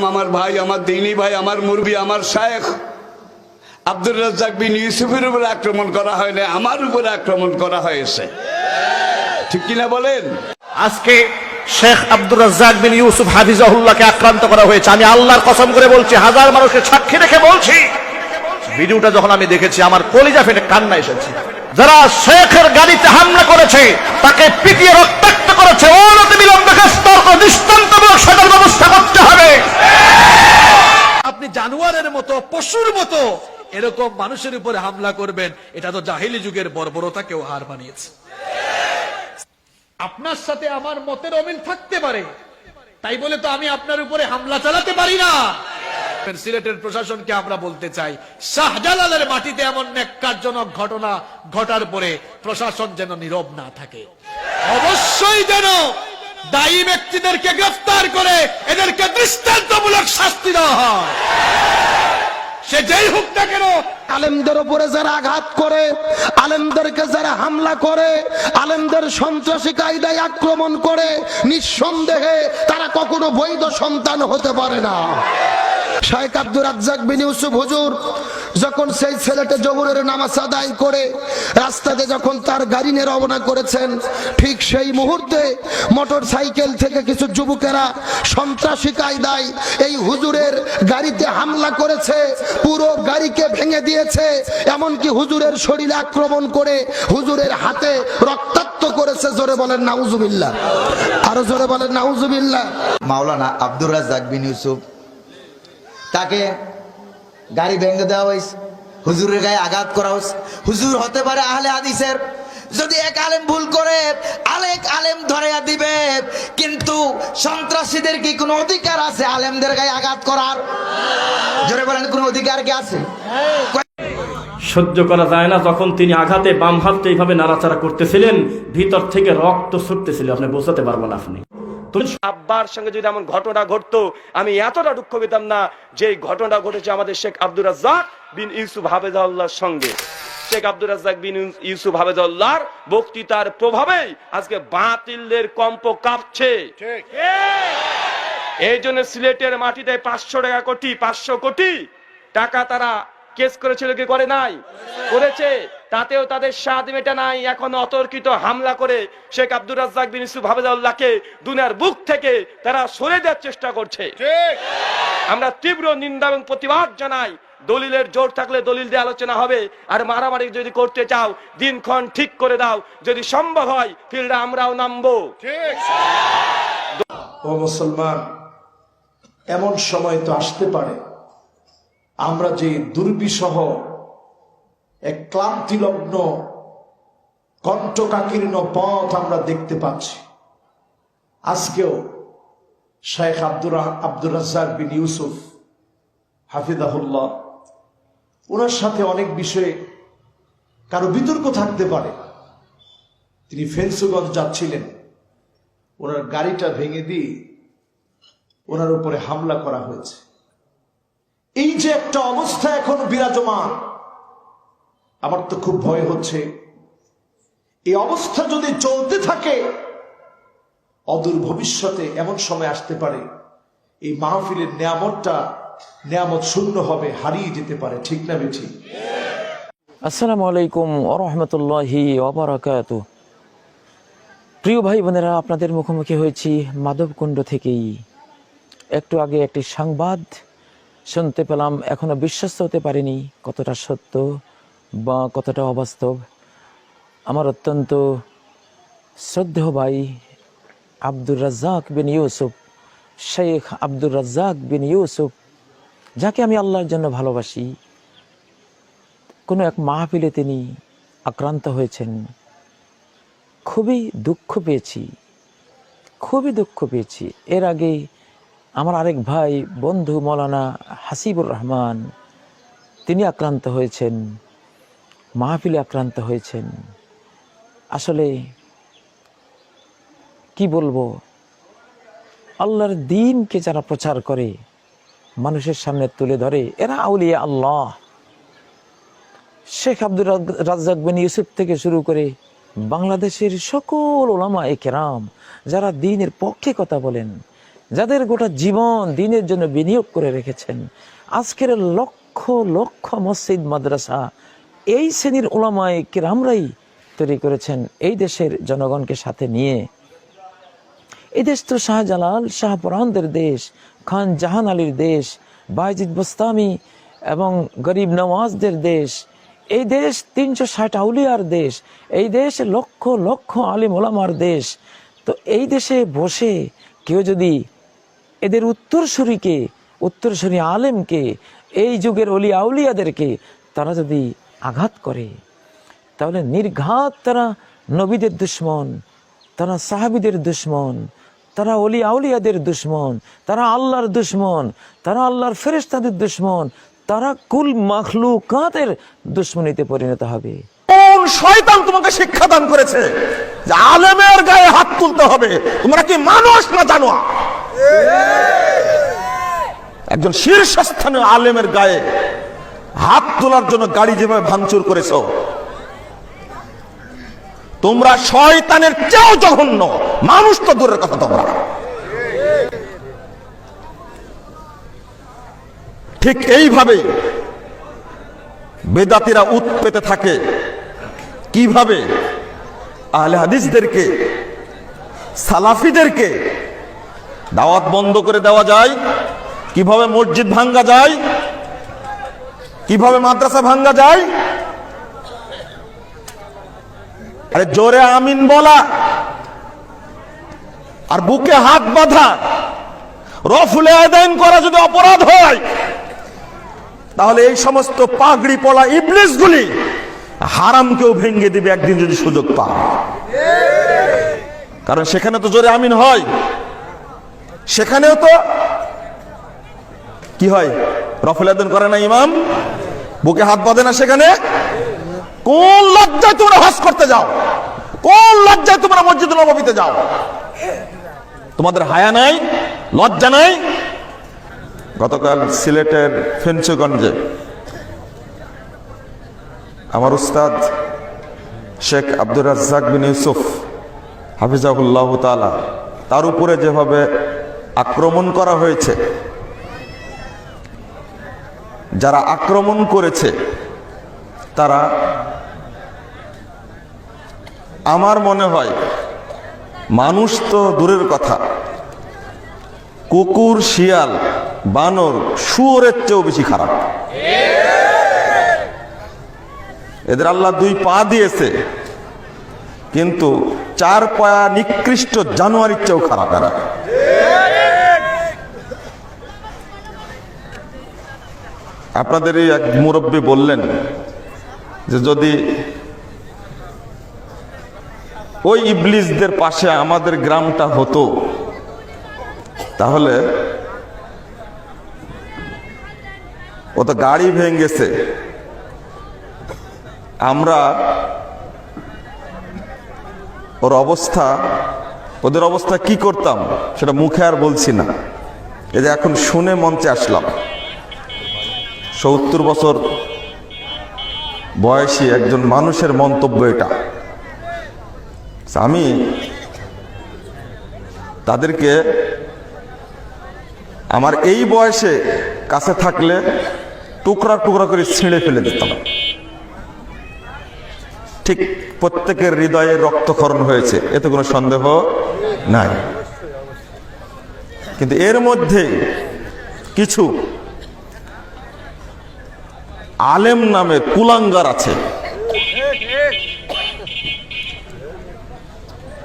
আমার ভাই, আমার দিনী ভাই, আমার মুরবি, আমার শায়েখ আব্দুর রাজ্জাক বিন ইউসুফের উপরে আক্রমণ করা হয় না, আমার উপরে আক্রমণ করা হয়েছে। ঠিক কিনা বলেন? আজকে শেখ আব্দুর রাজ্জাক বিন ইউসুফ হাফিজাহুল্লাহকে আক্রান্ত করা হয়েছে। আমি আল্লাহর কসম করে বলছি, হাজার মানুষের সাক্ষী রেখে বলছি, ভিডিওটা যখন আমি দেখেছি আমার কলিজা ফেটে কান্না এসেছে। যারা শেখের গাড়িতে হামলা করেছে তাকে পিটিয়ে রক্তাক্ত করেছে, অনতি বিলম্বে দৃষ্টান্তমূলক সাজার ব্যবস্থা করতে হবে। আপনি জানোয়ারের মতো, পশুর মতো এরকম মানুষের উপরে হামলা করবেন, এটা তো জাহিলি যুগের বর্বরতাকেও হার মানিয়েছে। আপনার সাথে আমার মতের অমিল থাকতে পারে, তাই বলে তো আমি আপনার উপরে হামলা চালাতে পারি না। সিলেটের প্রশাসনকে আমরা বলতে চাই, শাহজালালের মাটিতে এমন ন্যাক্কারজনক ঘটনা ঘটার পরে প্রশাসন যেন নীরব না থাকে। অবশ্যই যেন দায়ী ব্যক্তিদেরকে গ্রেফতার করে এদেরকে দৃষ্টান্তমূলক শাস্তি দেওয়া হয়, সে যেই হোক না কেন। আলেমদের উপরে যারা আঘাত করে, আলেমদেরকে যারা হামলা করে, আলেমদের সন্ত্রাসী কায়দায় আক্রমণ করে, নিঃসন্দেহে তারা কখনো বৈধ সন্তান হতে পারে না। শেখ আব্দুর রাজ্জাক বিন ইউসুফ হুজুর যখন সেই ছেলেটা জোহরের নামাজ আদায় করে রাস্তাতে যখন তার গাড়ি নিয়ে রওনা করেছেন, ঠিক সেই মুহূর্তে মোটর সাইকেল থেকে কিছু যুবকেরা সন্ত্রাসী কায়দায় এই হুজুরের গাড়িতে হামলা করেছে, পুরো গাড়িকে ভেঙে দিয়েছে, এমনকি হুজুরের শরীরে আক্রমণ করে হুজুরের হাতে রক্তাক্ত করেছে। জোরে বলেন নাউজুবিল্লাহ, আরো জোরে বলেন নাউজুবিল্লাহ। মাওলানা আব্দুর রাজ্জাক বিন ইউসুফ, তাকে গাড়ি ভেঙে দেওয়া হয়েছে, হুজুরের গায়ে আঘাত করা হয়েছে। হুজুর হতে পারে আহলে হাদিসের, যদি এক আলেম ভুল করে আরেক আলেম ধরিয়া দিবে, কিন্তু সন্ত্রাসীদের কি কোনো অধিকার আছে আলেমদের গায়ে আঘাত করার? জোরে বলেন, কোনো অধিকার কি আছে? সহ্য করা যায় না যখন তিনি আঘাতে বাম হাতটা এইভাবে নাড়াচাড়া করতেছিলেন, ভিতর থেকে রক্ত ছুটতেছিল, আপনি বোঝাতে পারবেন না। আপনি আব্বার সঙ্গে যদি এমন ঘটনা ঘটতো, আমি এতটা দুঃখ পেতাম না যে ঘটনা ঘটেছে আমাদের শেখ আব্দুর রাজ্জাক বিন ইউসুফ হাফেজাহুল্লাহর সঙ্গে। শেখ আব্দুর রাজ্জাক বিন ইউসুফ হাফেজাহুল্লাহর বক্তৃতার প্রভাবেই আজকে বাতিলদের কম্প কাঁপছে। এই জন্য সিলেটের মাটিতে 500 কোটি টাকা তারা কেস করেছিল, কি করে নাই? করেছে। তাতেও তাদের স্বাদ মেটা নাই, এখন অতর্কিত হামলা করে শেখ আব্দুর রাজ্জাক বিন ইউসুফ হাফেজাহুল্লাহকে দুনিয়ার বুক থেকে তারা সরে দেওয়ার চেষ্টা করছে। আমরা তীব্র নিন্দা এবং প্রতিবাদ জানাই। দলিলের জোর থাকলে দলিল দিয়ে আলোচনা হবে, আর মারামারি যদি করতে চাও দিনক্ষণ ঠিক করে দাও, যদি সম্ভব হয় ফিল্ডে আমরাও নামবো। ও মুসলমান, এমন সময় তো আসতে পারে আমরা যে দুর্বিষহ এক ক্লান্তিলগ্ন কণ্ঠকাকীর্ণ পথ আমরা দেখতে পাচ্ছি। আজকেও শেখ আব্দুর রাজ্জাক বিন ইউসুফ হাফিজাহুল্লাহ, ওনার সাথে অনেক বিষয়ে কারো বিতর্ক থাকতে পারে। তিনি ফেন্সুগঞ্জ যাচ্ছিলেন, ওনার গাড়িটা ভেঙে দিয়ে ওনার উপরে হামলা করা হয়েছে। এই যে একটা অবস্থা এখন বিরাজমান, আমার তো খুব ভয় হচ্ছে এই অবস্থা যদি চলতে থাকে অদূর ভবিষ্যতে এমন সময় আসতে পারে এই মাহফিলের নিয়ামত শূন্য হবে, হারিয়ে যেতে পারে। ঠিক না বেঠিক? আসসালামু আলাইকুম ওয়া রাহমাতুল্লাহি ওয়া বারাকাতুহু। প্রিয় ভাই বোনেরা, আপনাদের মুখোমুখি হয়েছি মাধবকুণ্ড থেকেই। একটু আগে একটি সংবাদ শুনতে পেলাম, এখনো বিশ্বাস হতে পারিনি কতটা সত্য বা কতটা অবাস্তব। আমার অত্যন্ত শ্রদ্ধেয় ভাই আব্দুর রাজ্জাক বিন ইউসুফ, শেখ আব্দুর রাজ্জাক বিন ইউসুফ, যাকে আমি আল্লাহর জন্য ভালোবাসি, কোনো এক মাহফিলে তিনি আক্রান্ত হয়েছেন। খুবই দুঃখ পেয়েছি। এর আগে আমার আরেক ভাই বন্ধু মৌলানা হাসিবুর রহমান, তিনি আক্রান্ত হয়েছেন, মাহফিলে আক্রান্ত হয়েছেন। আসলে কি বলবো, আল্লাহর দ্বীনকে যারা প্রচার করে, মানুষের সামনে তুলে ধরে, এরা আউলিয়া আল্লাহ। শেখ আব্দুর রাজ্জাক বিন ইউসুফ থেকে শুরু করে বাংলাদেশের সকল উলামায়ে কেরাম যারা দ্বীনের পক্ষে কথা বলেন, যাদের গোটা জীবন দিনের জন্য বিনিয়োগ করে রেখেছেন, আজকের লক্ষ লক্ষ মসজিদ মাদ্রাসা এই শ্রেণীর উলামায়ে কিরামরাই তৈরি করেছেন এই দেশের জনগণকে সাথে নিয়ে। এই দেশ তো শাহজালাল শাহপরানদের দেশ, খান জাহান আলীর দেশ, বায়েজিদ বোস্তামি এবং গরিব নওয়াজদের দেশ। এই দেশ 360 আউলিয়ার দেশ। এই দেশ লক্ষ লক্ষ আলিম ওলামার দেশ। তো এই দেশে বসে কেউ যদি এদের উত্তরসূরি আলেমকে, এই যুগের অলি আউলিয়াদেরকে তারা যদি আঘাত করে, তাহলে নির্ঘাত তারা নবীদের দুশ্মন, তারা সাহাবীদের দুশ্মন, তারা অলি আউলিয়াদের দুশ্মন, তারা আল্লাহর দুশ্মন, তারা আল্লাহর ফেরেশতাদের দুশ্মন, তারা কুল মাখলুকাতের দুশ্মনীতে পরিণত হবে। কোন শয়তান তোমাকে শিক্ষা দান করেছে যে আলেমের গায়ে হাত তুলতে হবে? তোমরা কি মানুষ না জানোয়া? একজন শীর্ষস্থানীয় আলেমের গায়ে হাত তোলার জন্য গাড়ি যেভাবে ভাঙচুর করেছো, তোমরা শয়তানের চেয়েও জঘন্য। মানুষ তো দূরের কথা। তোমরা ঠিক এইভাবে বেদাতীরা উৎপেতে থাকে। কিভাবে আহলে হাদিসদেরকে, সালাফিদেরকে দাওয়াত বন্ধ করে দেওয়া যায়, কিভাবে মসজিদ ভাঙ্গা যায়, কিভাবে মাদ্রাসা ভাঙ্গা যায়। আরে জোরে আমিন বলা আর বুকে হাত বাঁধা, রফুলে আদান করা যদি অপরাধ হয়, তাহলে এই সমস্ত পাগড়ি পলা ইবলিসগুলি হারামকেও ভেঙে দিবে একদিন যদি সুযোগ পায়। কারণ সেখানে তো জোরে আমিন হয়, সেখানেও তো কি হয়, রফুল আদান করে না ইমাম, বুকে হাত বাঁধে না সেখানে। কোন লজ্জায় তোমরা হজ করতে যাও? কোন লজ্জায় তোমরা মসজিদ নববীতে যাও? তোমাদের হায়া নাই, লজ্জা নাই? গতকাল সিলেটের ফেঞ্চুগঞ্জে আমার উস্তাদ শেখ আব্দুর রাজ্জাক বিন ইউসুফ হাফিজাহুল্লাহ তাআলা, তার উপরে যেভাবে আক্রমণ করা হয়েছে, যারা আক্রমণ করেছে তারা, আমার মনে হয় মানুষ তো দূরের কথা, কুকুর, শিয়াল, বানর, শুয়োরের চেয়েও বেশি খারাপ। এদের আল্লাহ 2 পা দিয়েছে, কিন্তু 4 পায়া নিকৃষ্ট জানোয়ারের চেয়েও খারাপ এরা। আপনাদের এই এক মুরব্বী বললেন যে যদি ওই ইবলিসদের পাশে আমাদের গ্রামটা হতো, তাহলে ও তো গাড়ি ভেঙেছে, আমরা ওদের অবস্থা কি করতাম সেটা মুখে আর বলছি না। এই যে এখন শুনে মঞ্চে আসলাম, 70 বছর বয়সী একজন মানুষের মন্তব্য এটা। আমি তাদেরকে আমার এই বয়সে কাছে থাকলে টুকরা টুকরা করে ছিঁড়ে ফেলে দিতাম। ঠিক প্রত্যেকের হৃদয়ে রক্তক্ষরণ হয়েছে, এতে কোনো সন্দেহ নাই। কিন্তু এর মধ্যে কিছু আলেম নামের কুলাঙ্গার আছে,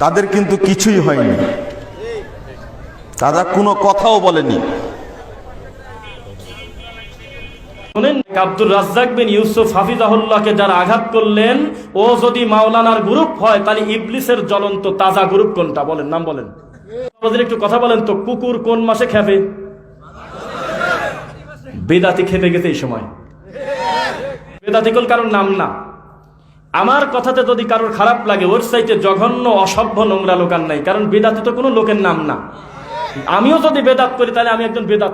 তাদের কিন্তু কিছুই হয়নি, তারা কোনো কথাও বলেনি। শুনেন, আব্দুর রাজ্জাক বিন ইউসুফ হাফিজাহুল্লাহকে যারা আঘাত করলেন, ও যদি মাওলানার গ্রুপ হয় তাহলে ইবলিসের জ্বলন্ত তাজা গ্রুপ কোনটা? বলেন, নাম বলেন। আমাদের একটু কথা বলেন তো, কুকুর কোন মাসে খেপে? বেদাতি খেপে গেছে এই সময়। বেদাতি কোন কারোর নাম না। আমার কথাতে যদি কারোর খারাপ লাগে, ওর চাইতে জঘন্য অসভ্য নোংরা লোক আর নাই। কারণ বেদাতি তো কোনো লোকের নাম না। আমিও যদি বেদাত করি তাহলে আমি একজন বেদাত।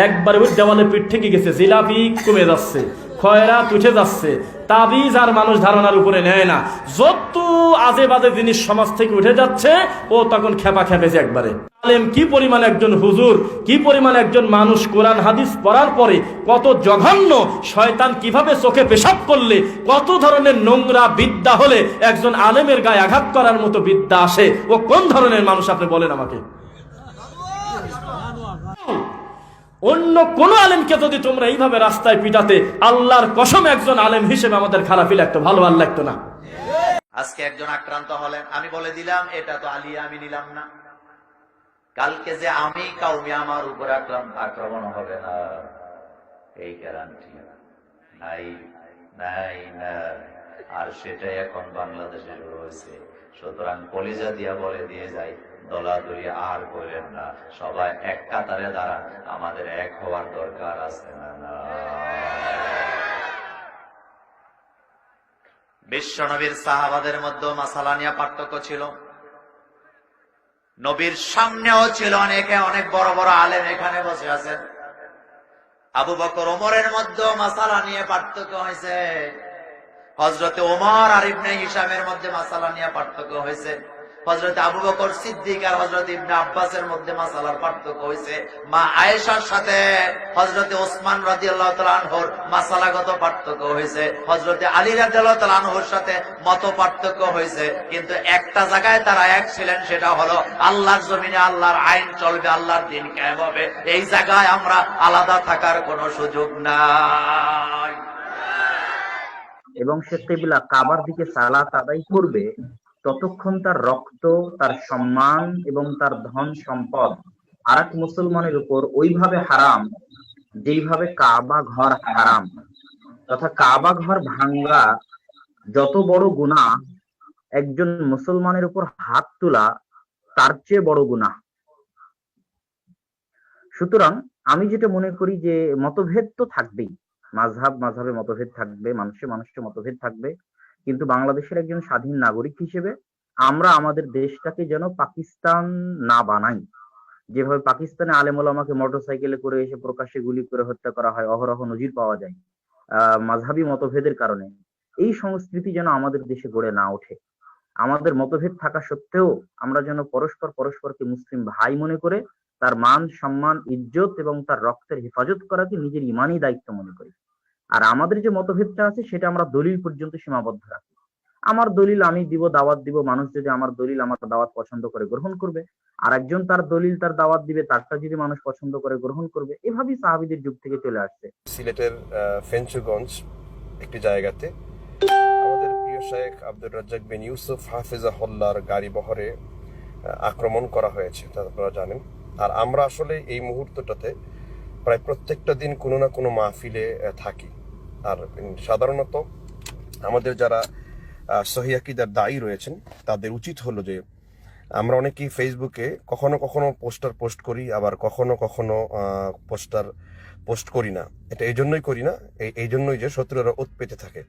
একবার ওই দেওয়ালে পিঠ থেকে গেছে, জিলাপি কমে যাচ্ছে, খয়রাত উঠে যাচ্ছে, তাবিজ আর মানুষ ধারণার উপরে নেয় না, যত আজে বাজে জিনিস সমাজ থেকে উঠে যাচ্ছে ও তখন খেপা খেপেছে একবারে। আলেম কি পরিমাণ একজন হুজুর, কি পরিমাণ একজন মানুষ কোরআন হাদিস পড়ার পরে কত জঘন্য শয়তান কিভাবে চোখে পেশাব করলে, কত ধরনের নোংরা বিদ্যা হলে একজন আলেমের গায়ে আঘাত করার মতো বিদ্যা আসে, ও কোন ধরনের মানুষ আপনি বলেন আমাকে। অন্য কোন আলেমকে যদি তোমরা এইভাবে রাস্তায় পিটাতে, আল্লাহর কসম একজন আলেম হিসেবে আমাদের খারাপই লাগতো, ভালো আর লাগতো না। আজকে একজন আক্রান্ত হলেন, আমি বলে দিলাম এটা তো আলিয়া, আমি নিলাম না। কালকে যে আমি কাউমি আমার উপর আক্রমণ হবে না, এই গ্যারান্টি নাই নাই না। আর সেটাই এখন বাংলাদেশে শুরু হয়েছে। সুতরাং কলিজা দিয়া বলে দিয়ে যাই, দলাদলি আর করেন না, সবাই এক কাতারে দাঁড়ান, আমাদের এক হওয়ার দরকার আছে না। বিশ্ব নবীর সাহাবাদের মধ্যে মাসালা নিয়ে পার্থক্য ছিল, নবীর সামনেও ছিল অনেকে, অনেক বড় বড় আলেম এখানে বসে আছেন। আবু বকর ওমরের মধ্যে মাসালা নিয়ে পার্থক্য হয়েছে, হযরতে ওমর আর ইবনে হিশামের মধ্যে মাসালা নিয়ে পার্থক্য হয়েছে, হযরতে আবু বকর সিদ্দিক আর হযরতে ইবনে আব্বাসের মধ্যে মাসালার পার্থক্য হয়েছে, মা আয়েশার সাথে হযরতে ওসমান রাদিয়াল্লাহু তাআলা আনহুর মাসালাগত পার্থক্য হয়েছে, হযরতে আলী রাদিয়াল্লাহু তাআলা আনহুর সাথে মত পার্থক্য হয়েছে, কিন্তু একটা জায়গায় তারা এক ছিলেন, সেটা হলো আল্লাহর জমিনে আল্লাহর আইন চলবে, আল্লাহর দ্বীন কায়েম হবে। এই জায়গায় আমরা আলাদা থাকার কোনো সুযোগ নাই। এবং সে কিবলা কাবার দিকে সালাত আদায় করবে, ততক্ষণ তার রক্ত, তার সম্মান এবং তার ধন সম্পদ আরেক মুসলমানের উপর ওইভাবে হারাম যেইভাবে কাবা ঘর হারাম, তথা কাবা ঘর ভাঙ্গা যত বড় গুনাহ, একজন মুসলমানের উপর হাত তোলা তার চেয়ে বড় গুনাহ। সুতরাং আমি যেটা মনে করি যে মতভেদ তো থাকবেই, মাযহাবে মতভেদ থাকবে, মানুষে মতভেদ থাকবে, কিন্তু বাংলাদেশের একজন স্বাধীন নাগরিক হিসেবে আমরা আমাদের দেশটাকে যেন পাকিস্তান না বানাই। যেভাবে পাকিস্তানে আলেম ওলামাকে মোটরসাইকেলে করে এসে প্রকাশ্যে গুলি করে হত্যা করা হয়, অহরহ নজির পাওয়া যায় মাযহাবী মতভেদের কারণে। এই সংস্কৃতি যেন আমাদের দেশে গড়ে না ওঠে। আমাদের মতভেদ থাকা সত্ত্বেও আমরা যেন পরস্পরকে মুসলিম ভাই মনে করে তার মান সম্মান ইজ্জত এবং তার রক্তের হেফাজত করাকে নিজের ইমানি দায়িত্ব মনে করি। আর আমাদের যে মতভেদটা আছে সেটা আমরা দলিল পর্যন্ত সীমাবদ্ধ রাখি। আমার দলিল আমি দিব, দাওয়াত দিব, মানুষ যদি আমার দলিল আমার দাওয়াত পছন্দ করে গ্রহণ করবে, আর একজন তার দলিল তার দাওয়াত দিবে, তারটা যদি মানুষ পছন্দ করে গ্রহণ করবে। এভাবেই সাহাবীদের যুগ থেকে চলে আসছে। সিলেটের ফেঞ্চুগঞ্জ একটি জায়গাতে আমাদের প্রিয় শেখ আব্দুর রাজ্জাক বিন ইউসুফ হাফিজাহুল্লাহর গাড়ি বহরে আক্রমণ করা হয়েছে, তা আপনারা জানেন। আর আমরা আসলে এই মুহূর্তটাতে প্রায় প্রত্যেকটা দিন কোনো না কোনো মাহফিলে থাকি। আর সাধারণত আমাদের যারা সহিহ আকীদার দায়ী রয়েছেন তাদের উচিত হলো যে আমরা অনেকেই ফেসবুকে কখনো কখনো পোস্টার পোস্ট করি, আবার কখনো কখনো পোস্টার পোস্ট করি না। এটা এই জন্যই করি না, এই জন্যই যে শত্রুরা ওত পেতে থাকে।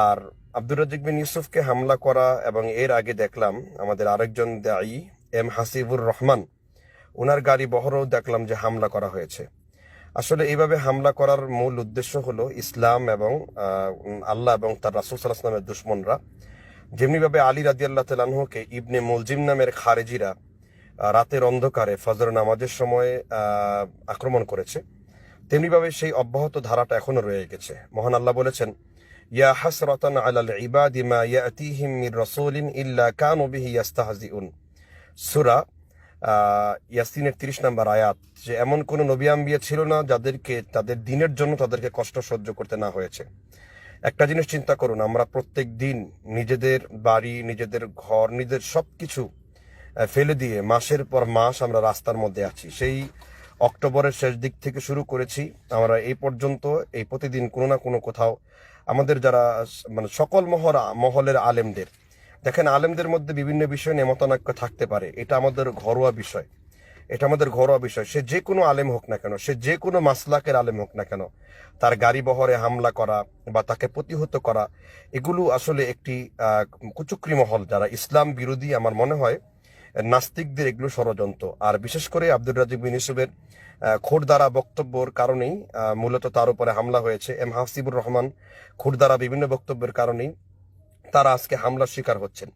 আর আব্দুর রাজ্জাক বিন ইউসুফকে হামলা করা, এবং এর আগে দেখলাম আমাদের আরেকজন দায়ী এম হাসিবুর রহমান, ওনার গাড়ি বহরেও দেখলাম যে হামলা করা হয়েছে। আসলে এইভাবে হামলা করার মূল উদ্দেশ্য হলো ইসলাম এবং আল্লাহ এবং তার রাসূল সাল্লাল্লাহু আলাইহি ওয়াসাল্লামের দুশমনরা যেমনিভাবে আলী রাদিয়াল্লাহু তাআলা আনহুকে ইবনে মুলজিম নামের খারেজিরা রাতের অন্ধকারে ফজর নামাজের সময় আক্রমণ করেছে, তেমনিভাবে সেই অব্যাহত ধারাটা এখনো রয়ে গেছে। মহান আল্লাহ বলেছেন, ইয়া হাসরাতান আলাল ইবাদি মা ইয়াতিহিম মির রাসূলিন ইল্লা কানু বিহি ইস্তাহজিউন। সূরা ইয়াসিনের 30 নম্বর আয়াত, যে এমন কোন নবী আম্বিয়া ছিল না যাদেরকে তাদের দিনের জন্য তাদেরকে কষ্ট সহ্য করতে না হয়েছে। একটা জিনিস চিন্তা করুন, আমরা প্রত্যেক দিন নিজেদের বাড়ি, নিজেদের ঘর, নিজেদের সবকিছু ফেলে দিয়ে মাসের পর মাস আমরা রাস্তার মধ্যে আছি। সেই অক্টোবরের শেষ দিক থেকে শুরু করেছি আমরা এই পর্যন্ত, এই প্রতিদিন কোনো না কোনো কোথাও আমাদের যারা মানে সকল মহলের আলেমদের, দেখেন আলেমদের মধ্যে বিভিন্ন বিষয় নিয়ে মতানৈক্য থাকতে পারে, এটা আমাদের ঘরোয়া বিষয়, সে যে কোনো আলেম হোক না কেন, সে যে কোনো মাসলাকের আলেম হোক না কেন, তার গাড়ি বহরে হামলা করা বা তাকে প্রতিহত করা, এগুলো আসলে একটি কুচক্রী মহল যারা ইসলাম বিরোধী, আমার মনে হয় নাস্তিকদের এগুলো ষড়যন্ত্র। আর বিশেষ করে আব্দুর রাজ্জাক বিন ইউসুফের খুরদারা বক্তব্যের কারণেই মূলত তার উপরে হামলা হয়েছে। এম হাসিবুর রহমান খুরদারা বিভিন্ন বক্তব্যের কারণেই তারা আজকে হামলার শিকার হচ্ছেন।